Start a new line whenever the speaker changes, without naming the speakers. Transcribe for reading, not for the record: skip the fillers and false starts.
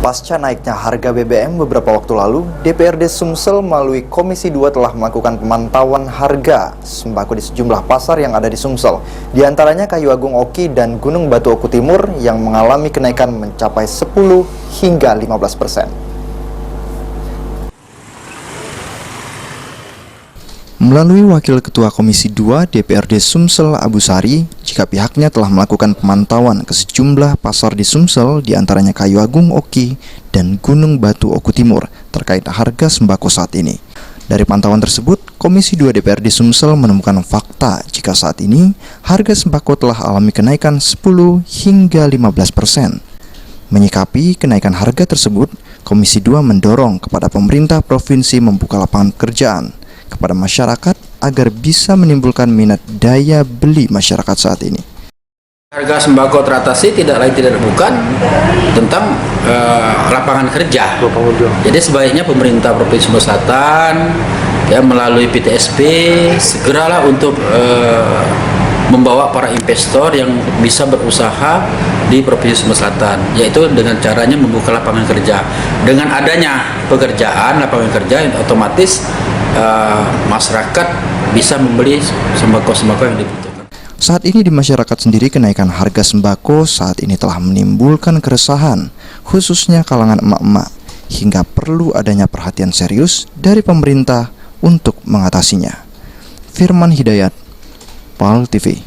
Pasca naiknya harga BBM beberapa waktu lalu, DPRD Sumsel melalui Komisi 2 telah melakukan pemantauan harga sembako di sejumlah pasar yang ada di Sumsel. Di antaranya Kayu Agung Oki dan Gunung Batu Oku Timur yang mengalami kenaikan mencapai 10 hingga 15%. Melalui Wakil Ketua Komisi 2 DPRD Sumsel Abu Sari, jika pihaknya telah melakukan pemantauan ke sejumlah pasar di Sumsel, di antaranya Kayu Agung Oki dan Gunung Batu Oku Timur, terkait harga sembako saat ini. Dari pantauan tersebut, Komisi 2 DPRD Sumsel menemukan fakta jika saat ini harga sembako telah alami kenaikan 10 hingga 15%. Menyikapi kenaikan harga tersebut, Komisi 2 mendorong kepada pemerintah provinsi membuka lapangan pekerjaan kepada masyarakat agar bisa menimbulkan minat daya beli masyarakat saat ini.
Harga sembako teratasi tidak lain tidak bukan tentang lapangan kerja. Jadi sebaiknya pemerintah Provinsi Sumatera Selatan ya melalui PTSP segeralah untuk membawa para investor yang bisa berusaha di Provinsi Sumatera Selatan, yaitu dengan caranya membuka lapangan kerja. Dengan adanya pekerjaan, lapangan kerja, otomatis masyarakat bisa membeli sembako-sembako yang dibutuhkan.
Saat ini di masyarakat sendiri kenaikan harga sembako saat ini telah menimbulkan keresahan, khususnya kalangan emak-emak, hingga perlu adanya perhatian serius dari pemerintah untuk mengatasinya. Firman Hidayat, PAL TV.